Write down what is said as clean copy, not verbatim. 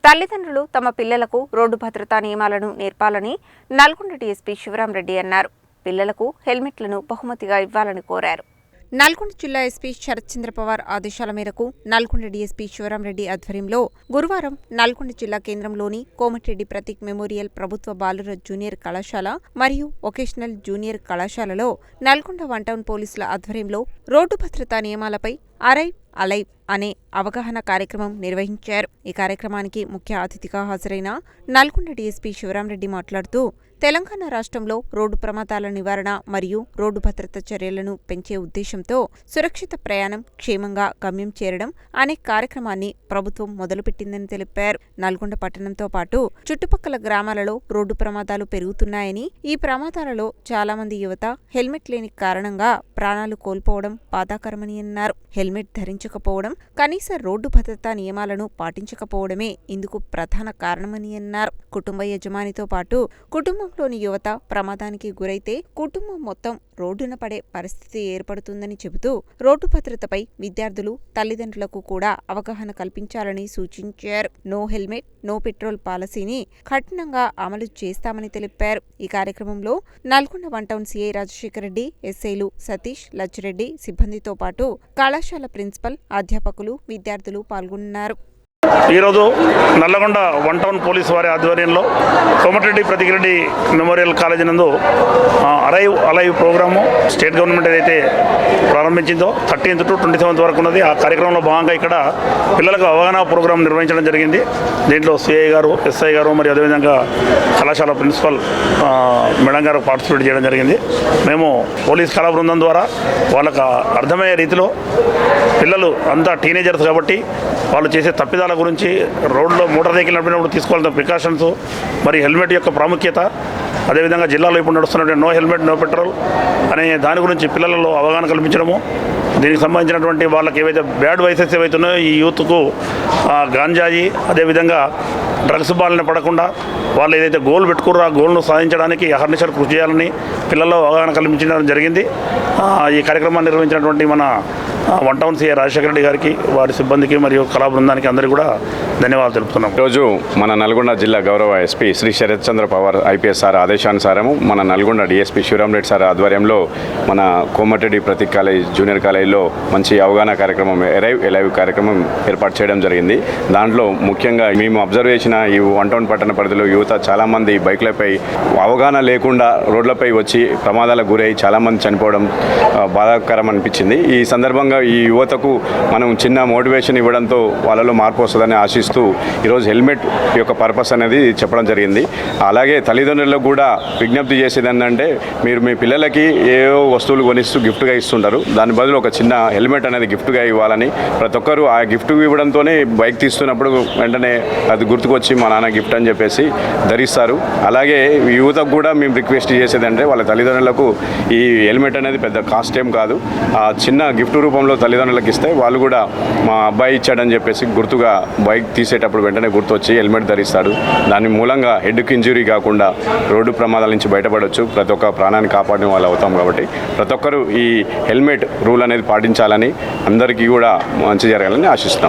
తల్లిదండ్రులు తమ పిల్లలకు రోడ్డు భద్రతా నియమాలను నేర్పాలని నల్గొండ డీఎస్పీ శివరాంరెడ్డి అన్నారు. పిల్లలకు హెల్మెట్లను బహుమతిగా ఇవ్వాలని కోరారు. నల్గొండ జిల్లా ఎస్పీ శరత్ చంద్ర పవార్ ఆదేశాల మేరకు నల్గొండ డీఎస్పీ శివరాంరెడ్డి ఆధ్వర్యంలో గురువారం నల్గొండ జిల్లా కేంద్రంలోని కోమటిరెడ్డి ప్రతీక్ మెమోరియల్ ప్రభుత్వ బాలుర జూనియర్ కళాశాల మరియు వొకేషనల్ జూనియర్ కళాశాలలో నల్గొండ వన్ టౌన్ పోలీసుల ఆధ్వర్యంలో రోడ్డు భద్రతా నియమాలపై అరైవ్ అలైవ్ అనే అవగాహన కార్యక్రమం నిర్వహించారు. ఈ కార్యక్రమానికి ముఖ్య అతిథిగా హాజరైన నల్గొండ డీఎస్పీ శివరాంరెడ్డి మాట్లాడుతూ తెలంగాణ రాష్ట్రంలో రోడ్డు ప్రమాదాల నివారణ మరియు రోడ్డు భద్రత చర్యలను పెంచే ఉద్దేశంతో సురక్షిత ప్రయాణం క్షేమంగా గమ్యం చేరడం అనే కార్యక్రమాన్ని ప్రభుత్వం మొదలుపెట్టిందని తెలిపారు. నల్గొండ పట్టణంతో పాటు చుట్టుపక్కల గ్రామాలలో రోడ్డు ప్రమాదాలు పెరుగుతున్నాయని, ఈ ప్రమాదాలలో చాలా మంది యువత హెల్మెట్ లేని కారణంగా ప్రాణాలు కోల్పోవడం బాధాకరమని అన్నారు. హెల్మెట్ ధరించకపోవడం, కనీస రోడ్డు భద్రతా నియమాలను పాటించకపోవడమే ఇందుకు ప్రధాన కారణమని అన్నారు. కుటుంబ యజమానితో పాటు కుటుంబంలోని యువత ప్రమాదానికి గురైతే కుటుంబం మొత్తం రోడ్డున పడే పరిస్థితి ఏర్పడుతుందని చెబుతూ రోడ్డు భద్రతపై విద్యార్థులు, తల్లిదండ్రులకు కూడా అవగాహన కల్పించాలని సూచించారు. నో హెల్మెట్ నో పెట్రోల్ పాలసీని కఠినంగా అమలు చేస్తామని తెలిపారు. ఈ కార్యక్రమంలో Nalgonda one town CI Rajasekhara Reddy, ఎస్ఐలు సతీష్, లచ్చిరెడ్డి, సిబ్బందితో పాటు కళాశాల ప్రిన్సిపల్, అధ్యాపకులు, విద్యార్థులు పాల్గొన్నారు. ఈరోజు నల్లగొండ వన్ టౌన్ పోలీసు వారి ఆధ్వర్యంలో కోమటిరెడ్డి ప్రతీక్ రెడ్డి మెమోరియల్ కాలేజీ నందు arrive alive programme state government ఏదైతే ప్రారంభించిందో 13th to 27th వరకు ఉన్నది. ఆ కార్యక్రమంలో భాగంగా ఇక్కడ పిల్లలకు అవగాహన ప్రోగ్రాం నిర్వహించడం జరిగింది. దీంట్లో సిఐ గారు, ఎస్ఐ గారు మరియు అదేవిధంగా కళాశాల ప్రిన్సిపల్ మేడం గారు పార్టిసిపేట్ చేయడం జరిగింది. మేము పోలీస్ కళా బృందం ద్వారా వాళ్ళకు అర్థమయ్యే రీతిలో పిల్లలు అంతా టీనేజర్స్ కాబట్టి వాళ్ళు చేసే తప్పిదాల గురించి, రోడ్లో మోటార్ వెహికల్ నడిపినప్పుడు తీసుకోవాల్సిన ప్రికాషన్స్, మరి హెల్మెట్ యొక్క ప్రాముఖ్యత, అదేవిధంగా జిల్లాలో ఇప్పుడు నడుస్తున్నటువంటి నో హెల్మెట్ నో పెట్రోల్ అనే దాని గురించి పిల్లలలో అవగాహన కల్పించడము, దీనికి సంబంధించినటువంటి వాళ్ళకి ఏవైతే బ్యాడ్ వైసెస్ ఏవైతున్నాయో ఈ యూత్కు గాంజాయి, అదేవిధంగా డ్రగ్స్ బారిన పడకుండా వాళ్ళు ఏదైతే గోల్ పెట్టుకున్నారో ఆ గోల్ను సాధించడానికి అహర్నిశలు కృషి చేయాలని పిల్లల్లో అవగాహన కల్పించడం జరిగింది. ఈ కార్యక్రమాన్ని నిర్వహించినటువంటి మన one town CI Rajasekhara Reddy గారికి, వారి సిబ్బందికి మరియు కళా బృందానికి అందరికీ కూడా ధన్యవాదాలు తెలుపుతున్నాం. ఈరోజు మన నల్గొండ జిల్లా గౌరవ ఎస్పీ శ్రీ శరత్ చంద్ర పవార్ ఐపీఎస్ సార్ ఆదేశానుసారము మన నల్గొండ డిఎస్పీ శివరాంరెడ్డి సార్ ఆధ్వర్యంలో మన కోమటిరెడ్డి ప్రతీక్ కాలేజ్ జూనియర్ కాలేజీలో మంచి అవగాహన కార్యక్రమం అరైవ్ అలైవ్ కార్యక్రమం ఏర్పాటు చేయడం జరిగింది. దాంట్లో ముఖ్యంగా మేము అబ్జర్వ్ చేసిన ఈ వన్ టౌన్ పట్టణ పరిధిలో యువత చాలామంది బైక్లపై అవగాహన లేకుండా రోడ్లపై వచ్చి ప్రమాదాలకు గురై చాలామంది చనిపోవడం బాధాకరం అనిపించింది. ఈ సందర్భంగా ఈ యువతకు మనం చిన్న మోటివేషన్ ఇవ్వడంతో వాళ్ళలో మార్పు వస్తుందని ఆశిస్తూ ఈరోజు హెల్మెట్ యొక్క పర్పస్ అనేది చెప్పడం జరిగింది. అలాగే తల్లిదండ్రులకు కూడా విజ్ఞప్తి చేసేది ఏంటంటే, మీరు మీ పిల్లలకి ఏవో వస్తువులు కొనిస్తూ గిఫ్ట్గా ఇస్తుంటారు, దాని బదులు ఒక చిన్న హెల్మెట్ అనేది గిఫ్ట్గా ఇవ్వాలని ప్రతి ఒక్కరు ఆ గిఫ్ట్ ఇవ్వడంతోనే బైక్ తీస్తున్నప్పుడు వెంటనే అది గుర్తుకొచ్చి మా నాన్న గిఫ్ట్ అని చెప్పేసి ధరిస్తారు. అలాగే యువతకు కూడా మేము రిక్వెస్ట్ చేసేదంటే వాళ్ళ తల్లిదండ్రులకు ఈ హెల్మెట్ అనేది పెద్ద కాస్ట్ ఏం కాదు, ఆ చిన్న గిఫ్ట్ రూపంలో తల్లిదండ్రులకు ఇస్తే వాళ్ళు కూడా మా అబ్బాయి ఇచ్చాడని చెప్పేసి గుర్తుగా బైక్ తీసేటప్పుడు వెంటనే గుర్తొచ్చి హెల్మెట్ ధరిస్తాడు. దాని మూలంగా హెడ్కి ఇంజురీ కాకుండా రోడ్డు ప్రమాదాల నుంచి బయటపడవచ్చు, ప్రతి ఒక్క ప్రాణాన్ని కాపాడిన వాళ్ళు అవుతాం. కాబట్టి ప్రతి ఒక్కరూ ఈ హెల్మెట్ రూల్ అనేది పాటించాలని, అందరికీ కూడా మంచి జరగాలని ఆశిస్తున్నాం.